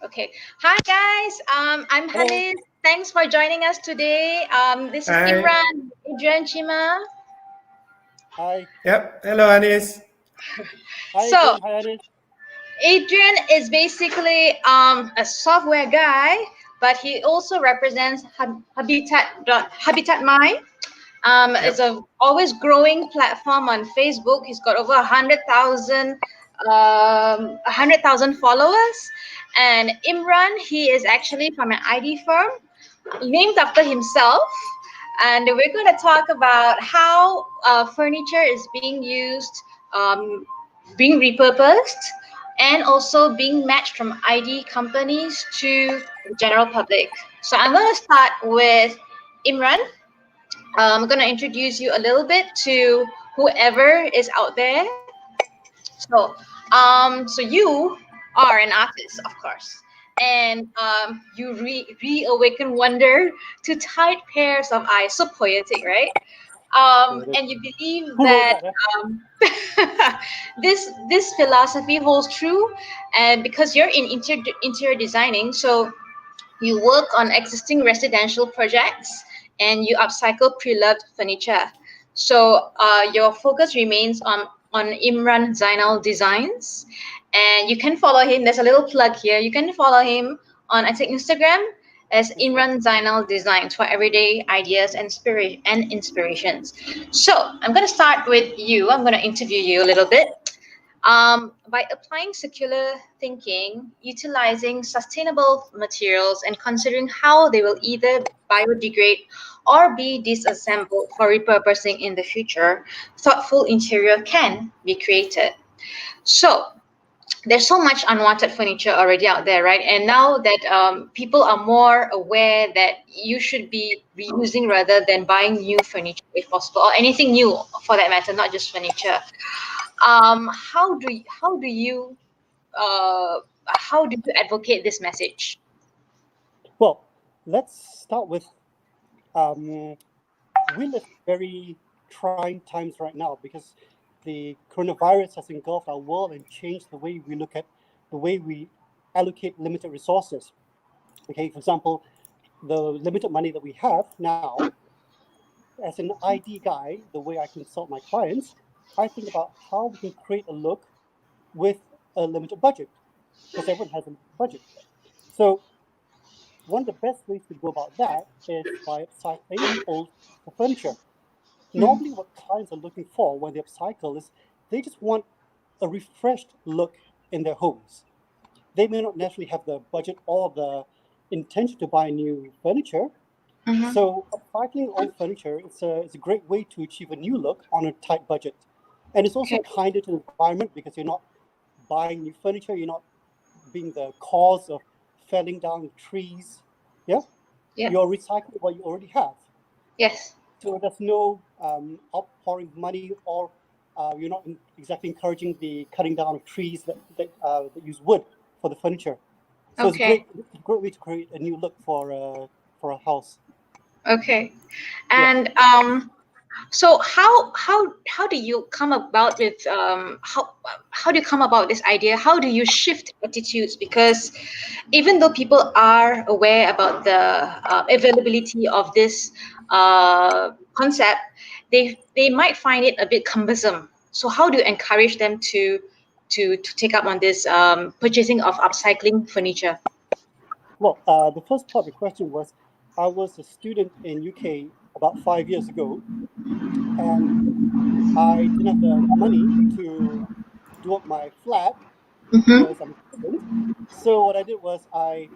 Okay. Hi guys. I'm Hello. Hanniz. Thanks for joining us today. This is Hi. Imran, Adrian, Chima. Hi. Yep. Hello, Hanniz. Hi, So Adrian. Hi, Hanniz. Adrian is basically a software guy, but he also represents Habitat Mind. It's Yep. a always growing platform on Facebook. He's got over 100,000 followers. And Imran, he is actually from an ID firm named after himself. And we're going to talk about how furniture is being used, um, being repurposed, and also being matched from ID companies to the general public. So I'm going to start with Imran. I'm going to introduce you a little bit to whoever is out there. So you are an artist, of course, and you reawaken wonder to tight pairs of eyes. So poetic, right? And you believe Who wrote that that? um, this philosophy holds true, and because you're in interior designing, so you work on existing residential projects and you upcycle pre-loved furniture. So your focus remains on Imran Zainal Designs, and you can follow him. There's a little plug here. You can follow him on I think Instagram as Okay. Imran Zainal Designs for everyday ideas and inspirations. So I'm gonna start with you. I'm gonna interview you a little bit. By applying circular thinking, utilizing sustainable materials, and considering how they will either biodegrade or be disassembled for repurposing in the future, thoughtful interior can be created. So, there's so much unwanted furniture already out there, right? And now that people are more aware that you should be reusing rather than buying new furniture if possible, or anything new for that matter, not just furniture. How do you advocate this message? Well, let's start with um, we live very trying times right now because the coronavirus has engulfed our world and changed the way we look at the way we allocate limited resources. Okay, for example, the limited money that we have now, as an ID guy, the way I consult my clients, I think about how we can create a look with a limited budget because everyone has a budget. So one of the best ways to go about that is by upcycling old furniture. Normally, what clients are looking for when they upcycle is they just want a refreshed look in their homes. They may not naturally have the budget or the intention to buy new furniture. Mm-hmm. So upcycling old furniture it's a great way to achieve a new look on a tight budget. And it's also Okay. kinder to the environment because you're not buying new furniture, you're not being the cause of felling down trees. Yeah, Yeah. you're recycling what you already have. Yes. So there's no outpouring of money, or you're not exactly encouraging the cutting down of trees that use wood for the furniture. So it's a Okay. great way to create a new look for a house. Okay. Yeah. And so how do you come about with how do you come about this idea? How do you shift attitudes? Because even though people are aware about the availability of this concept, they might find it a bit cumbersome. So how do you encourage them to take up on this purchasing of upcycling furniture? Well, the first part of the question was, I was a student in UK about 5 years ago, and I didn't have the money to do up my flat Mm-hmm. because I'm a student. So what I did was I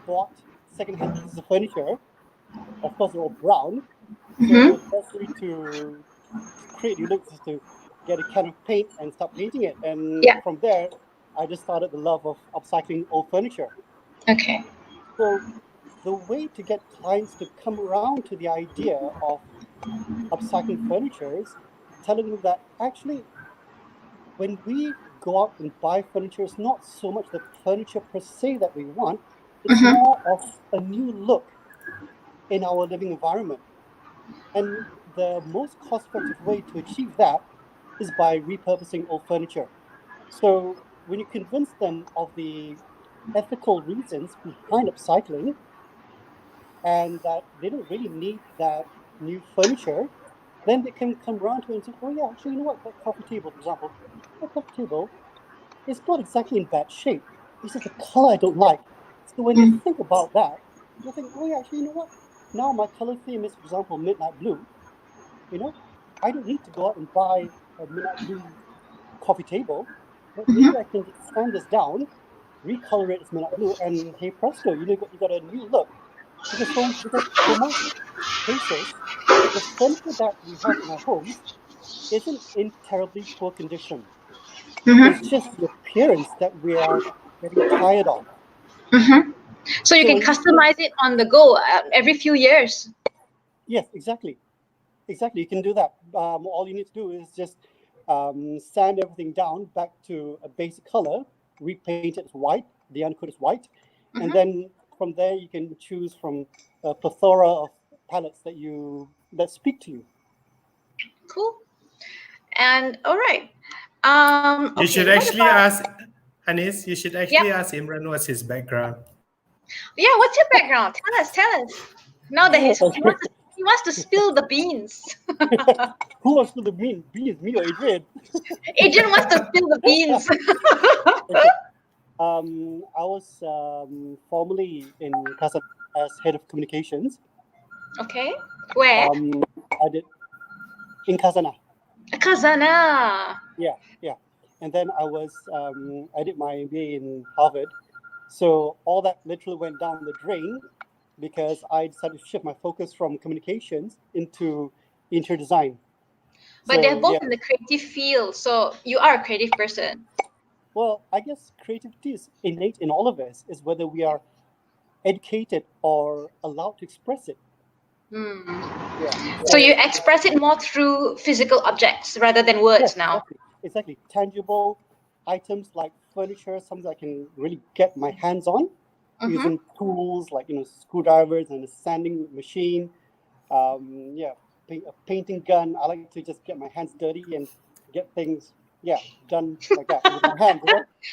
bought secondhand pieces of furniture. Of course, they're all brown. So Mm-hmm. the best way to create new looks is to get a can of paint and start painting it. And Yeah. from there, I just started the love of upcycling old furniture. Okay. So the way to get clients to come around to the idea of upcycling furniture is telling them that actually, when we go out and buy furniture, it's not so much the furniture per se that we want, it's Mm-hmm. more of a new look in our living environment. And the most cost effective way to achieve that is by repurposing old furniture. So when you convince them of the ethical reasons behind upcycling, and that they don't really need that new furniture, then they can come around to it and say, oh yeah, actually, you know what, that coffee table, for example, that coffee table is not exactly in bad shape. It's just the color I don't like. So when they Mm. think about that, they think, oh yeah, actually, you know what? Now my color theme is, for example, midnight blue. You know, I don't need to go out and buy a midnight blue coffee table, but maybe I can just sand this down, recolor it as midnight blue, and hey presto, you got a new look. Because for most cases, the furniture that we have in our homes isn't in terribly poor condition. Mm-hmm. It's just the appearance that we are getting tired of. Mm-hmm. So you So can when we think, customize it on the go every few years. yes, exactly, exactly, you can do that. All you need to do is just sand everything down back to a basic color, repaint it as white, the undercoat is white, and Mm-hmm. then from there you can choose from a plethora of palettes that speak to you. Cool. And all right. You Okay. should What actually about? ask Hanniz, you should Yep. actually ask Imran what's his background. Yeah. What's your background? Tell us. Tell us. Now that Okay. he wants to spill the beans. Who wants to be me or Adrian? Adrian wants to spill the beans. Okay. I was formerly in Casa as head of communications. Okay. Where? I did in Kazana. Kazana. Yeah, yeah. And then I did my MBA in Harvard. So all that literally went down the drain because I decided to shift my focus from communications into interior design. But they're So both yeah, in the creative field, so you are a creative person. well, I guess creativity is innate in all of us. Is whether we are educated or allowed to express it. Hmm. Yeah. So you So express it more through physical objects rather than yes, words now. exactly, exactly. Tangible items like furniture, something I can really get my hands on, Mm-hmm. using tools like screwdrivers and a sanding machine. Yeah, a painting gun. I like to just get my hands dirty and get things, yeah, done like that with my hands.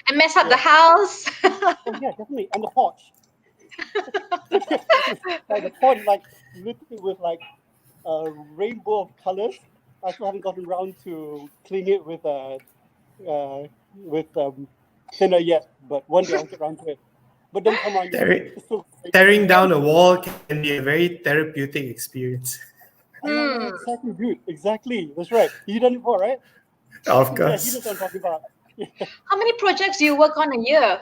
And mess up the Yeah. house. Oh yeah, definitely. And the porch. Like the porch, like literally with like a rainbow of colors. I still haven't gotten around to cleaning it with thinner yet, but one day I'll get around to it. But don't come around yet. Tearing, It's still tearing down a wall can be a very therapeutic experience. yeah, Hmm. exactly, dude. Exactly. That's right. You done it before, right? Of Yeah, he knows course. what I'm talking about. Yeah. How many projects do you work on a year?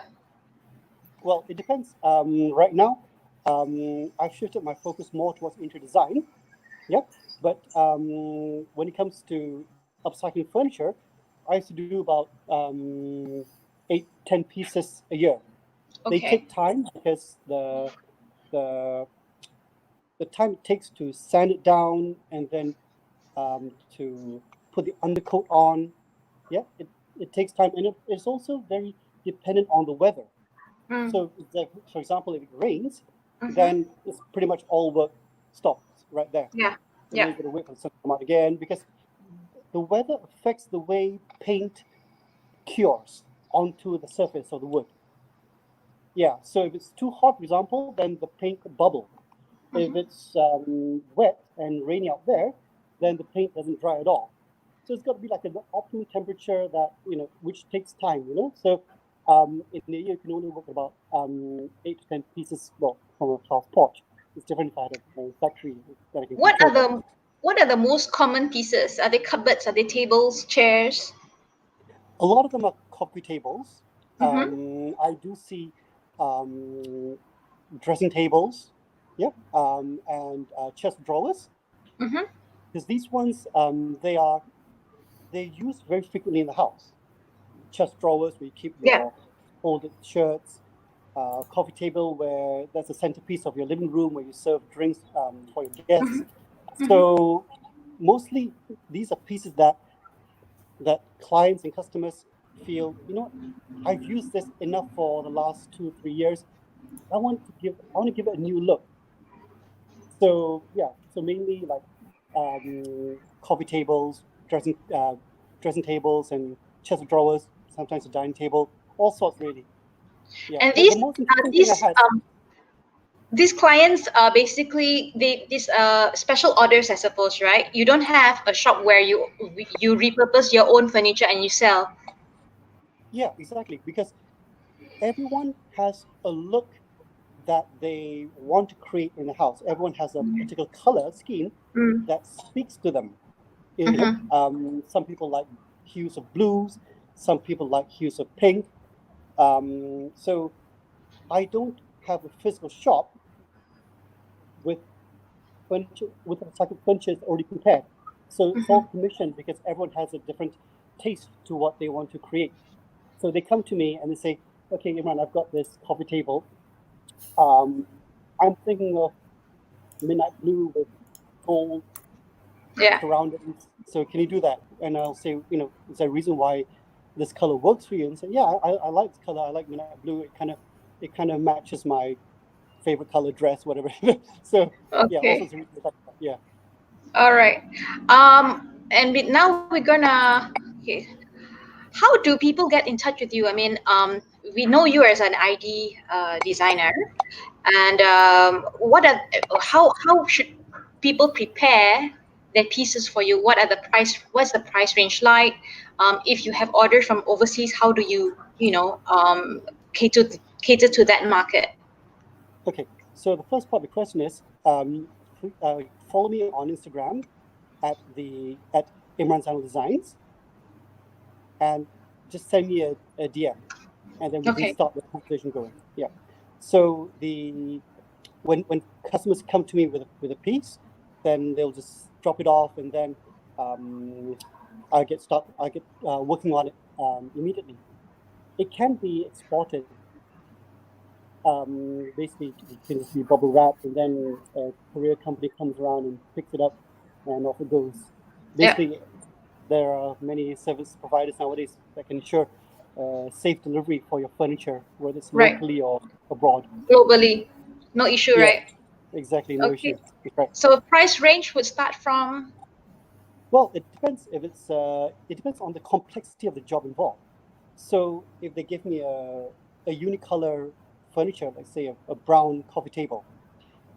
Well, it depends. Right now, I've shifted my focus more towards interior design. Yep. But when it comes to upcycling furniture, I used to do about 8, 10 pieces a year. They Okay. take time because the the time it takes to sand it down and then to put the undercoat on, yeah, it takes time, and it's also very dependent on the weather. Mm. So, for example, if it rains, Mm-hmm. then it's pretty much all work stops right there. Yeah. And then Yeah. you got to wait for the sun to come out again because the weather affects the way paint cures onto the surface of the wood. Yeah, so if it's too hot, for example, then the paint could bubble. If Mm-hmm. it's wet and rainy out there, then the paint doesn't dry at all. So it's got to be like an optimum temperature that which takes time. So in a year you can only work about 8 to 10 pieces. Well, from a class porch, it's different if I had a factory that I can What are control that. the most common pieces? Are they cupboards? Are they tables, chairs? A lot of them are coffee tables. Mm-hmm. I do see um, dressing tables, yep, and chest drawers. Mm-hmm. Because these ones, they're used very frequently in the house. Chest drawers where you keep Yeah. your folded shirts, coffee table where that's the centerpiece of your living room where you serve drinks for your guests. Mm-hmm. Mm-hmm. So mostly these are pieces that clients and customers feel, I've used this enough for the last 2 or 3 years. I want to give it a new look. So yeah, so mainly like coffee tables, dressing tables, and chest of drawers. Sometimes a dining table, all sorts really. Yeah. And The most interesting thing I had. these clients are basically these special orders, I suppose, right? You don't have a shop where you repurpose your own furniture and you sell. Yeah, exactly. Because everyone has a look that they want to create in the house. Everyone has a particular color scheme that speaks to them. You know, some people like hues of blues, some people like hues of pink. So I don't have a physical shop with furniture, with a type of furniture already prepared. So it's all commissioned because everyone has a different taste to what they want to create. So they come to me and they say, "Okay, Imran, I've got this coffee table. I'm thinking of midnight blue with gold surroundings. So can you do that?" And I'll say, you know, is there a reason why this color works for you? And say, yeah, I like this color. I like midnight blue. It kind of matches my favorite color dress, whatever. So yeah, all sorts of reasons like that. Yeah. All right. And now we're gonna. Okay. How do people get in touch with you? I mean, we know you as an ID designer, and how should people prepare their pieces for you? What's the price range like? If you have orders from overseas, how do you cater to that market? Okay. So the first part of the question is, follow me on Instagram at Imran Zainal Designs, and just send me a DM, and then we can start the conversation going. Yeah. So when customers come to me with a piece, then they'll just drop it off, and then I get working on it immediately. It can be exported. Basically, it can just be bubble wrapped, and then a courier company comes around and picks it up, and off it goes. Basically, there are many service providers nowadays that can ensure safe delivery for your furniture, whether it's locally or abroad. Globally, no issue, right? Exactly, no issue. Right. So price range would start from? Well, it depends. It depends on the complexity of the job involved. So if they give me a unicolor furniture, like say a brown coffee table,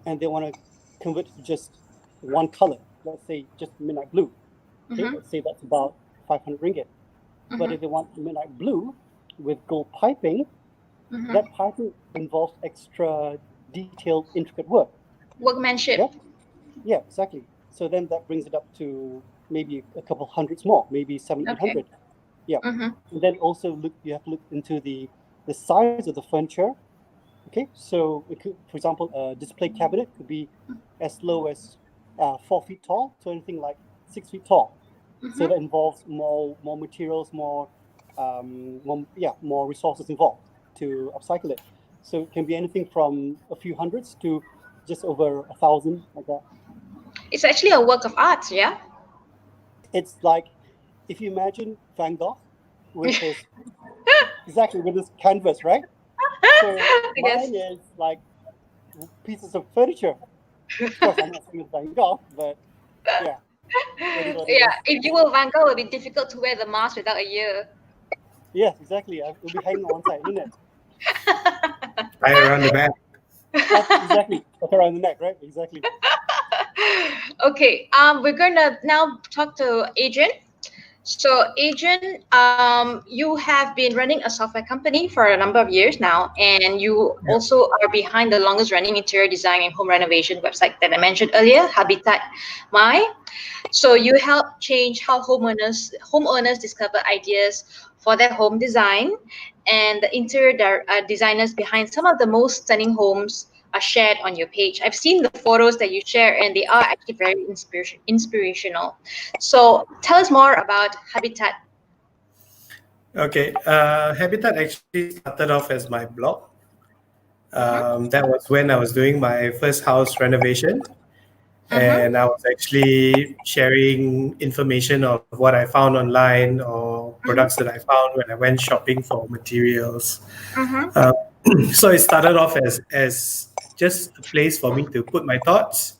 and they want to convert it to just one color, let's say just midnight blue. Okay, let's say that's about 500 ringgit. But if they want midnight blue with gold piping, that piping involves extra detailed, intricate work. Workmanship. Yeah, exactly. So then that brings it up to maybe a couple hundreds more, maybe 700-800. Yeah. And then also you have to look into the size of the furniture. Okay, so it could, for example, a display cabinet could be as low as 4 feet tall to anything like 6 feet tall. So that involves more materials, more resources involved to upcycle it. So it can be anything from a few hundreds to just over 1,000, like that. It's actually a work of art, yeah? It's like, if you imagine Van Gogh with his with his canvas, right? So mine is like pieces of furniture. Of course, I'm not saying Van Gogh, but yeah. If you were Van Gogh, it would be difficult to wear the mask without a ear. Yes, exactly. It will be hanging on one side, isn't it? Right around the back. Exactly. Around the neck, right? Exactly. Okay. We're gonna now talk to Adrian. So, Adrian, you have been running a software company for a number of years now, and you also are behind the longest running interior design and home renovation website that I mentioned earlier, Habitat My. So you help change how homeowners discover ideas for their home design, and the interior designers behind some of the most stunning homes are shared on your page. I've seen the photos that you share, and they are actually very inspirational. So tell us more about Habitat. Okay, Habitat actually started off as my blog. That was when I was doing my first house renovation. And I was actually sharing information of what I found online or products that I found when I went shopping for materials. So it started off as just a place for me to put my thoughts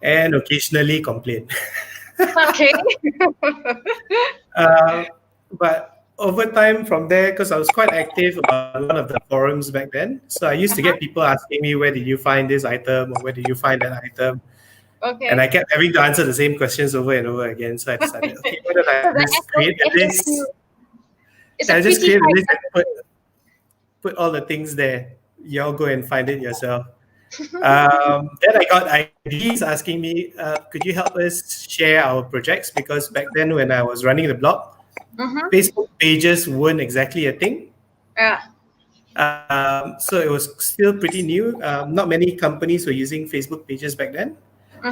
and occasionally complain. Okay. But over time from there, because I was quite active on one of the forums back then, so I used to get people asking me, where did you find this item, or where did you find that item? Okay. And I kept having to answer the same questions over and over again. So I decided, okay, why don't I just create a list? I just create a list and put all the things there. Y'all go and find it yourself. Then I got IDs asking me, could you help us share our projects? Because back then when I was running the blog, Facebook pages weren't exactly a thing. So it was still pretty new. Not many companies were using Facebook pages back then.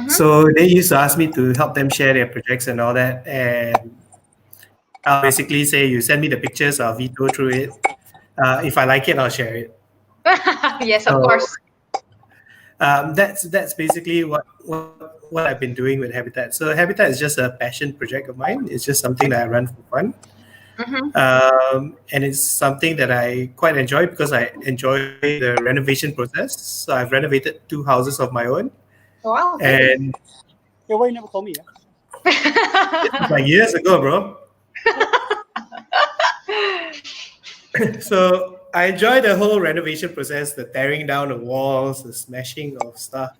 So they used to ask me to help them share their projects and all that. And I'll basically say, you send me the pictures, I'll veto through it. If I like it, I'll share it. Yes, of course. That's basically what I've been doing with Habitat. So Habitat is just a passion project of mine. It's just something that I run for fun. And it's something that I quite enjoy because I enjoy the renovation process. So I've renovated 2 houses of my own. Wow. And why you never call me? Like years ago, bro. So I enjoy the whole renovation process, the tearing down of walls, the smashing of stuff,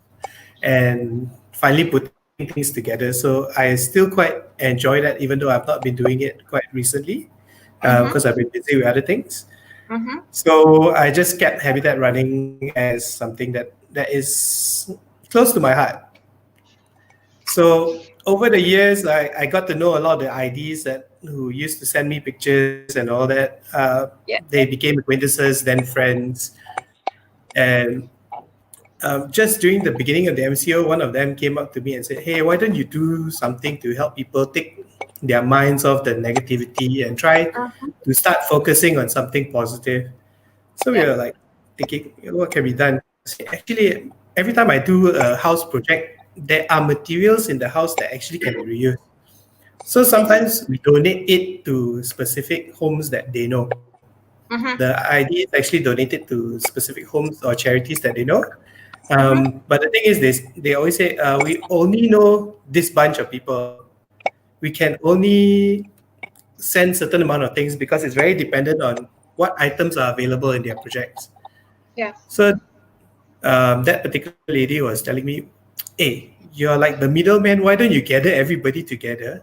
and finally putting things together. So I still quite enjoy that, even though I've not been doing it quite recently, because I've been busy with other things. So I just kept Habitat running as something that is close to my heart. So over the years, I got to know a lot of the IDs who used to send me pictures and all that. They became acquaintances, then friends. And just during the beginning of the MCO, one of them came up to me and said, hey, why don't you do something to help people take their minds off the negativity and try to start focusing on something positive? So we were like thinking, what can be done? Actually, every time I do a house project, there are materials in the house that actually can be reused. So sometimes we donate it to specific homes that they know. The ID is actually donated to specific homes or charities that they know. But the thing is, they always say, we only know this bunch of people. We can only send certain amount of things because it's very dependent on what items are available in their projects. So that particular lady was telling me, hey, you're like the middleman. Why don't you gather everybody together?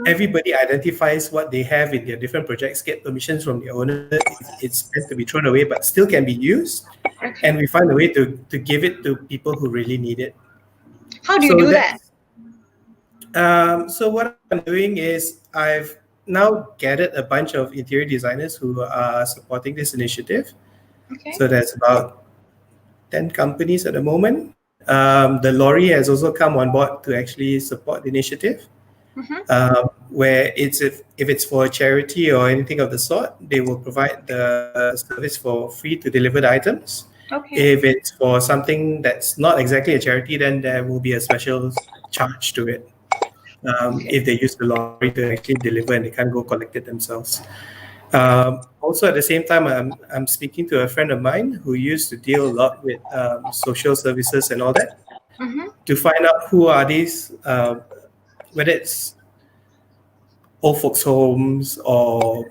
Everybody identifies what they have in their different projects, get permissions from the owner. It's meant to be thrown away, but still can be used. And we find a way to give it to people who really need it. How do you do that? So what I'm doing is I've now gathered a bunch of interior designers who are supporting this initiative. So there's about 10 companies at the moment. The lorry has also come on board to actually support the initiative. Where if it's for a charity or anything of the sort, they will provide the service for free to deliver the items. If it's for something that's not exactly a charity, then there will be a special charge to it. If they use the lorry to actually deliver and they can't go collect it themselves. Also, at the same time, I'm speaking to a friend of mine who used to deal a lot with social services and all that to find out who are these, whether it's old folks' homes or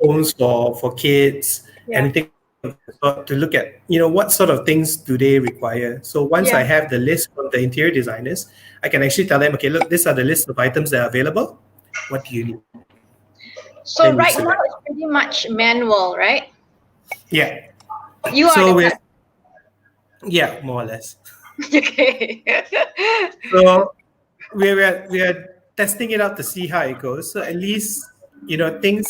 homes for kids, anything to look at, what sort of things do they require. So once I have the list from the interior designers, I can actually tell them, okay, look, these are the list of items that are available. What do you need? So right now it's pretty much manual, right? Yeah. You are yeah, more or less. Okay. So we are testing it out to see how it goes. So at least,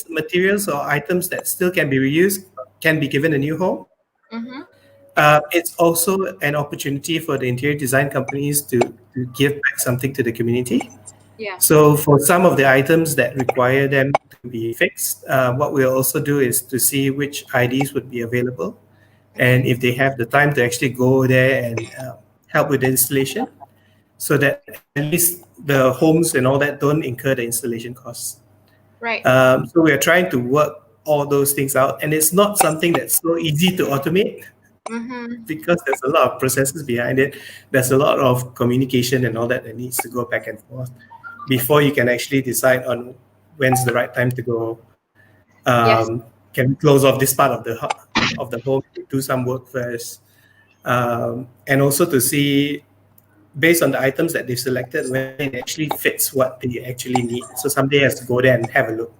materials or items that still can be reused can be given a new home. It's also an opportunity for the interior design companies to give back something to the community. So for some of the items that require them to be fixed, what we'll also do is to see which IDs would be available and if they have the time to actually go there and help with the installation, so that at least the homes and all that don't incur the installation costs. Right. So we are trying to work all those things out, and it's not something that's so easy to automate because there's a lot of processes behind it. There's a lot of communication and all that needs to go back and forth before you can actually decide on when's the right time to go Yes. Can we close off this part of the home, do some work first, and also to see based on the items that they've selected when it actually fits what they actually need. So somebody has to go there and have a look.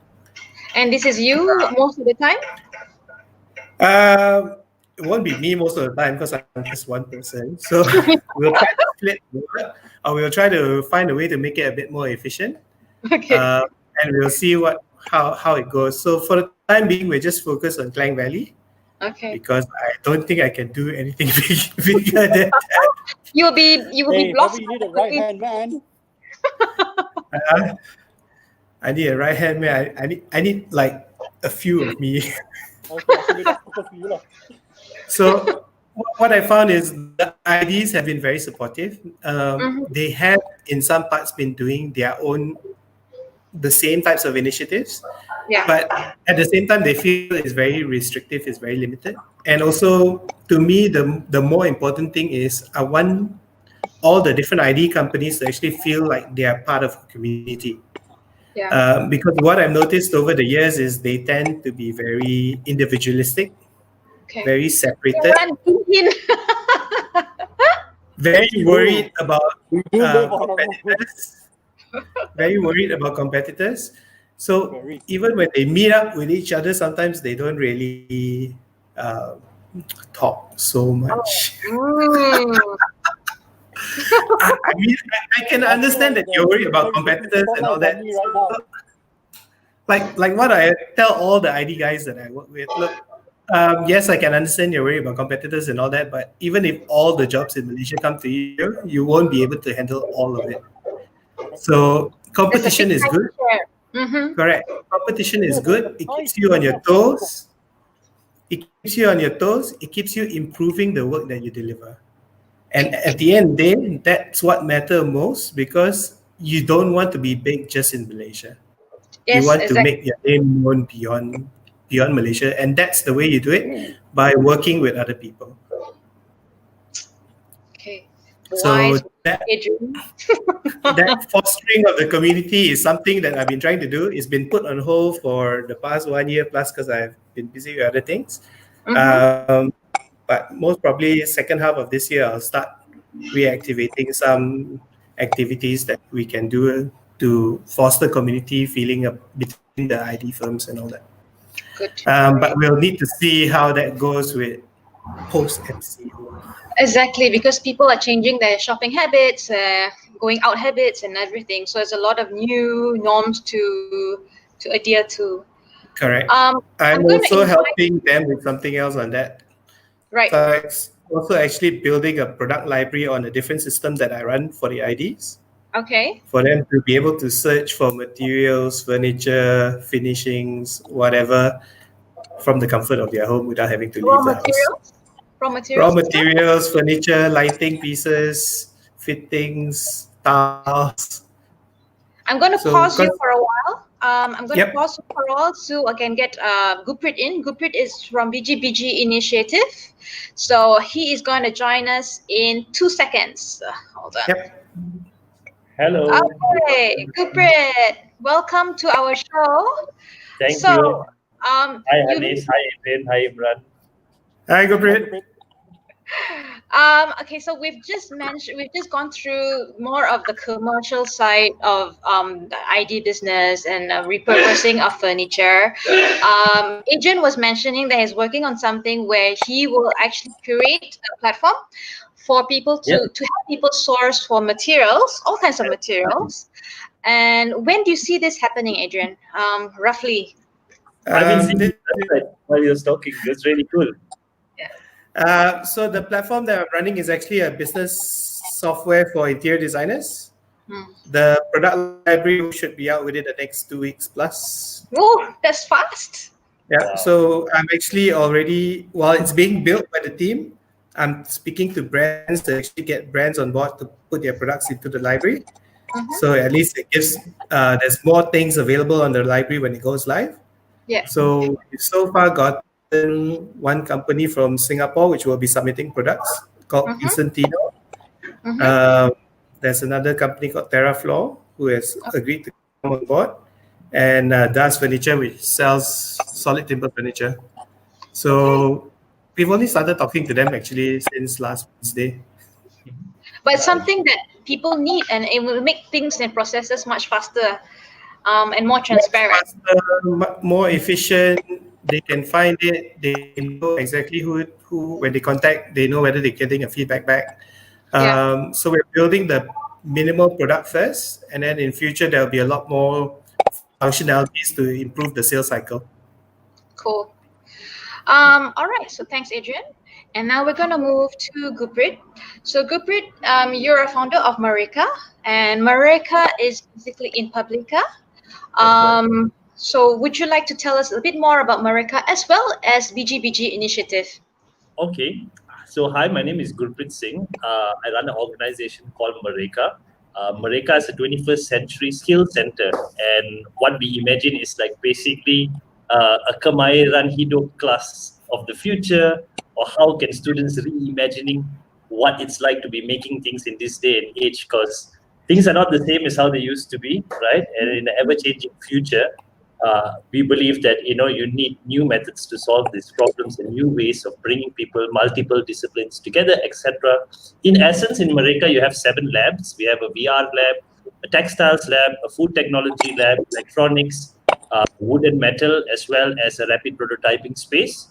And this is you most of the time? It won't be me most of the time because I'm just one person. So we'll try to split the work, or we'll try to find a way to make it a bit more efficient. Okay. And we'll see how it goes. So for the time being, we're just focused on Klang Valley. Okay. Because I don't think I can do anything bigger than that. You will be blocked. You need a right hand man. I need a right hand man. I need like a few of me. So what I found is the IDs have been very supportive. They have in some parts been doing the same types of initiatives. Yeah. But at the same time, they feel it's very restrictive, it's very limited. And also, to me, the more important thing is I want all the different ID companies to actually feel like they are part of a community. Yeah. Because what I've noticed over the years is they tend to be very individualistic, very separated, very worried about competitors, very worried about competitors. So even when they meet up with each other, sometimes they don't really talk so much. I mean, I can understand that you're worried about competitors and all that. Like what I tell all the ID guys that I work with, look, yes, I can understand you're worried about competitors and all that, but even if all the jobs in Malaysia come to you, you won't be able to handle all of it. So competition is good. Correct. Competition is good. It keeps you on your toes. It keeps you improving the work that you deliver. And at the end of the day, that's what matters most, because you don't want to be big just in Malaysia. Yes, you want to make your name known beyond Malaysia, and that's the way you do it, by working with other people. Okay. So that fostering of the community is something that I've been trying to do. It's been put on hold for the past 1 year plus because I've been busy with other things. But most probably second half of this year, I'll start reactivating some activities that we can do to foster community feeling between the ID firms and all that. Good. But we'll need to see how that goes with post-MCO. Exactly, because people are changing their shopping habits, going out habits and everything. So there's a lot of new norms to adhere to. Correct. I'm also helping them with something else on that. Right. So it's also actually building a product library on a different system that I run for the IDs. Okay. For them to be able to search for materials, furniture, finishings, whatever, from the comfort of their home without having to leave the house. Raw materials, furniture, lighting pieces, fittings, tiles. I'm going to pause you for a while. I'm going to pause for a while so I can get Gurpreet in. Gurpreet is from Biji Biji Initiative. So he is going to join us in 2 seconds. Hold on. Yep. Hello. Okay, Gurpreet, welcome to our show. Thank you. Hi, Hanniz. Hi, Adrian. Hi, Imran. Hi, Gurpreet. Okay, so we've just gone through more of the commercial side of the ID business and repurposing of furniture. Adrian was mentioning that he's working on something where he will actually create a platform for people to help people source for materials, all kinds of materials. And when do you see this happening, Adrian? Roughly. I've been seeing it while you was talking. It's really cool. So the platform that I'm running is actually a business software for interior designers. The product library should be out within the next 2 weeks plus. Oh, that's fast. Yeah. Wow. So I'm actually already, while it's being built by the team, I'm speaking to brands to actually get brands on board to put their products into the library. So at least it gives, there's more things available on the library when it goes live. Yeah. So we've so far got one company from Singapore which will be submitting products called Instantino. There's another company called TerraFloor who has agreed to come on board and does furniture which sells solid timber furniture. So we've only started talking to them actually since last Wednesday. But something that people need, and it will make things and processes much faster and more transparent. Faster, more efficient. They can find it. They know exactly who when they contact, they know whether they're getting a feedback back. So we're building the minimal product first, and then in future there'll be a lot more functionalities to improve the sales cycle. Cool. All right. So thanks, Adrian. And now we're going to move to Gurpreet. So Gurpreet, you're a founder of Mareka, and Mareka is basically in Publica. So would you like to tell us a bit more about Mareka as well as Biji Biji Initiative? Okay. So hi, my name is Gurpreet Singh. I run an organization called Mareka. Mareka is a 21st century skill center, and what we imagine is like basically a kemahiran hidup class of the future, or how can students reimagining what it's like to be making things in this day and age, because things are not the same as how they used to be, right? And in the ever-changing future, we believe that you need new methods to solve these problems and new ways of bringing people, multiple disciplines together, etc. In essence, in Mareka, you have 7 labs. We have a VR lab, a textiles lab, a food technology lab, electronics, wood and metal, as well as a rapid prototyping space.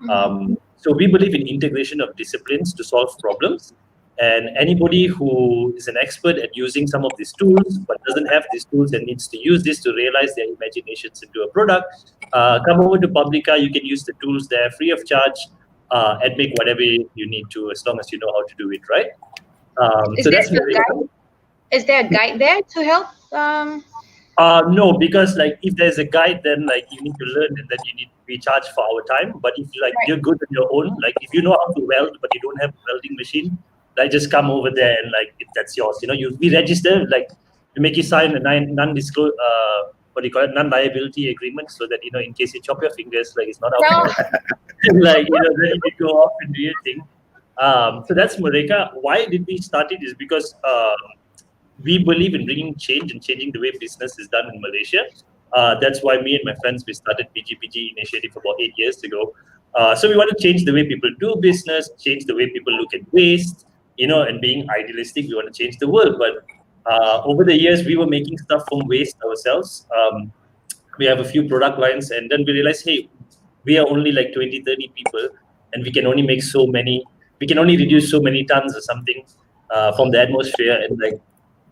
So we believe in integration of disciplines to solve problems. And anybody who is an expert at using some of these tools, but doesn't have these tools and needs to use this to realize their imaginations into a product, come over to Publica. You can use the tools there free of charge and make whatever you need to, as long as you know how to do it, right? Is there a guide there to help? No, because if there's a guide, then you need to learn, and then you need to be charged for our time. But if you're good on your own, if you know how to weld, but you don't have a welding machine, just come over there and that's yours. We register, we make you sign a non-disclose, non-liability agreement, so that in case you chop your fingers, it's not our fault. Then you go off and do your thing. So that's Mareka. Why did we start it? Is because we believe in bringing change and changing the way business is done in Malaysia. That's why me and my friends, we started Biji Biji Initiative about 8 years ago. So we want to change the way people do business, change the way people look at waste, and being idealistic, we want to change the world. But over the years, we were making stuff from waste ourselves. We have a few product lines, and then we realized, hey, we are only 20, 30 people, and we can only make so many, we can only reduce so many tons or something from the atmosphere. And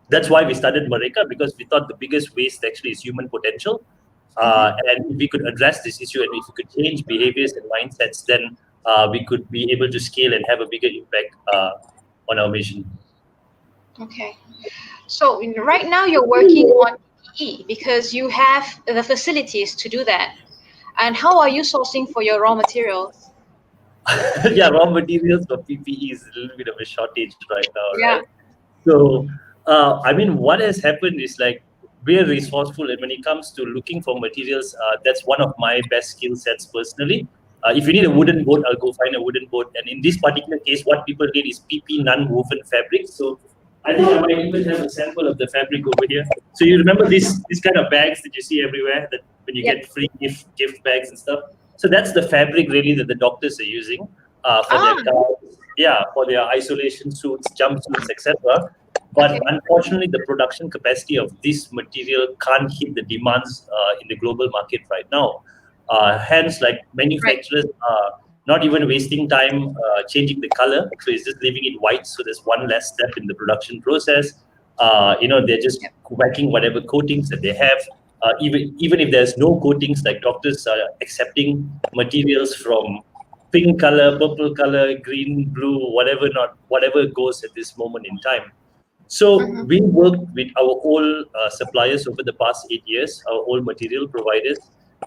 that's why we started Mareka, because we thought the biggest waste actually is human potential. And if we could address this issue, and if we could change behaviors and mindsets, then we could be able to scale and have a bigger impact on our mission. Okay. So right now you're working on PPE because you have the facilities to do that. And how are you sourcing for your raw materials? Yeah, raw materials for PPE is a little bit of a shortage right now, Yeah. right? So, what has happened is we're resourceful, and when it comes to looking for materials, that's one of my best skill sets personally. If you need a wooden boat, I'll go find a wooden boat. And in this particular case, what people need is PP non-woven fabric. So I think I might even have a sample of the fabric over here. So you remember these kind of bags that you see everywhere, that when you get free gift bags and stuff. So that's the fabric really that the doctors are using for their isolation suits, jumpsuits, etc. But unfortunately, the production capacity of this material can't hit the demands in the global market right now. Hence, manufacturers are not even wasting time changing the color. So it's just leaving it white. So there's one less step in the production process. They're just whacking whatever coatings that they have. Even if there's no coatings, doctors are accepting materials from pink color, purple color, green, blue, whatever goes at this moment in time. So we worked with our whole suppliers over the past 8 years, our whole material providers,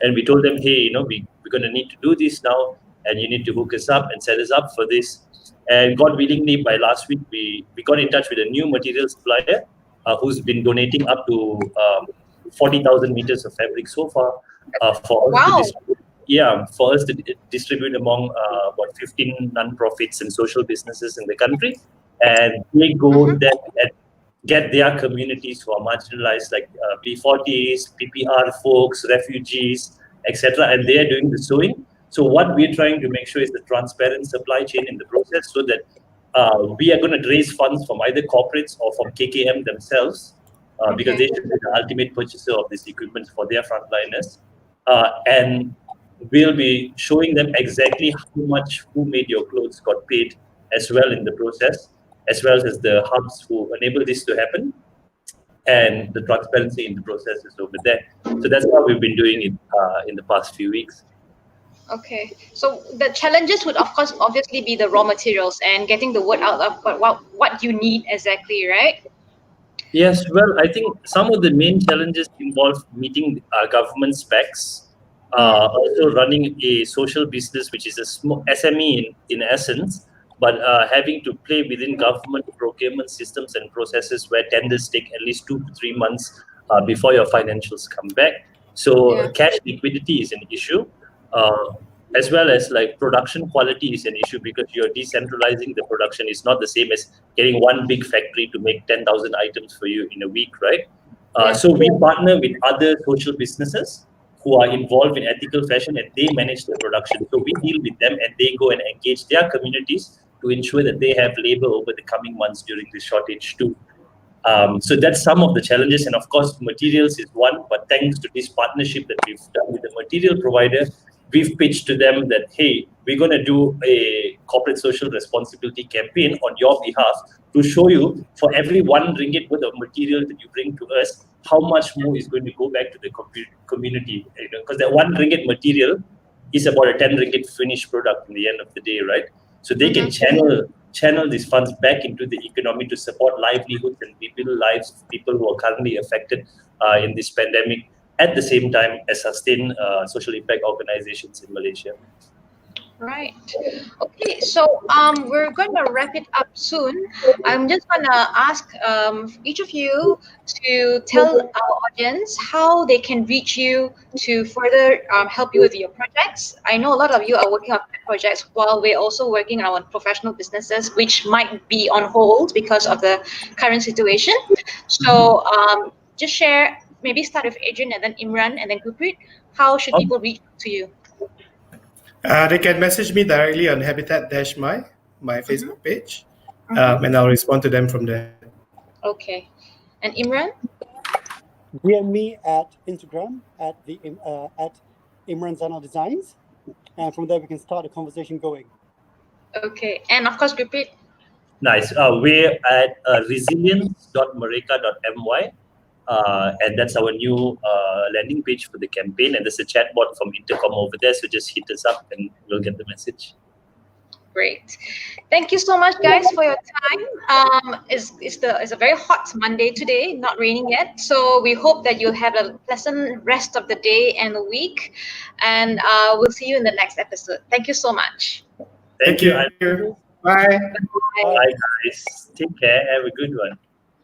and we told them, hey, we're going to need to do this now, and you need to hook us up and set us up for this. And God willingly, by last week, we got in touch with a new material supplier who's been donating up to 40,000 meters of fabric so far for us to distribute among 15 non-profits and social businesses in the country. And they go there and get their communities who are marginalized, like P40s, PPR folks, refugees, etc. And they are doing the sewing. So what we're trying to make sure is the transparent supply chain in the process, so that we are going to raise funds from either corporates or from KKM themselves, because they should be the ultimate purchaser of this equipment for their frontliners. And we'll be showing them exactly how much who made your clothes got paid as well in the process, as well as the hubs who enable this to happen, and the transparency in the process is over there. So that's how we've been doing it in the past few weeks. Okay, so the challenges would, of course, obviously be the raw materials and getting the word out of what you need exactly, right? Yes, well, I think some of the main challenges involve meeting government specs, also running a social business, which is a small SME in essence, but having to play within government procurement systems and processes where tenders take at least 2 to 3 months before your financials come back. So cash liquidity is an issue. As well as like production quality is an issue, because you're decentralizing the production. It's not the same as getting one big factory to make 10,000 items for you in a week, right? So we partner with other social businesses who are involved in ethical fashion, and they manage the production. So we deal with them, and they go and engage their communities to ensure that they have labor over the coming months during this shortage too. So that's some of the challenges, and of course materials is one, but thanks to this partnership that we've done with the material provider, we've pitched to them that, hey, we're going to do a corporate social responsibility campaign on your behalf to show you, for every 1 ringgit worth of material that you bring to us, how much more is going to go back to the community. Because that 1 ringgit material is about a 10 ringgit finished product in the end of the day, right? So they can channel these funds back into the economy to support livelihoods and rebuild lives of people who are currently affected in this pandemic, at the same time as sustain social impact organizations in Malaysia. Right. Okay, so we're going to wrap it up soon. I'm just going to ask each of you to tell our audience how they can reach you to further help you with your projects. I know a lot of you are working on projects while we're also working on our professional businesses, which might be on hold because of the current situation. So just share, maybe start with Adrian and then Imran and then Gurpreet. How should people reach to you? They can message me directly on Habitat-My Facebook page, and I'll respond to them from there. Okay. And Imran? DM me at Instagram at Imran Zainal Designs, and from there we can start a conversation going. Okay. And of course, Gurpreet? Nice. We're at resilience.mereka.my. And that's our new landing page for the campaign, and there's a chatbot from Intercom over there, so just hit us up and we'll get the message. Great. Thank you so much, guys, for your time. It's a very hot Monday today, not raining yet, so we hope that you'll have a pleasant rest of the day and the week, and we'll see you in the next episode. Thank you so much. Thank you. Bye. Bye, guys. Take care. Have a good one.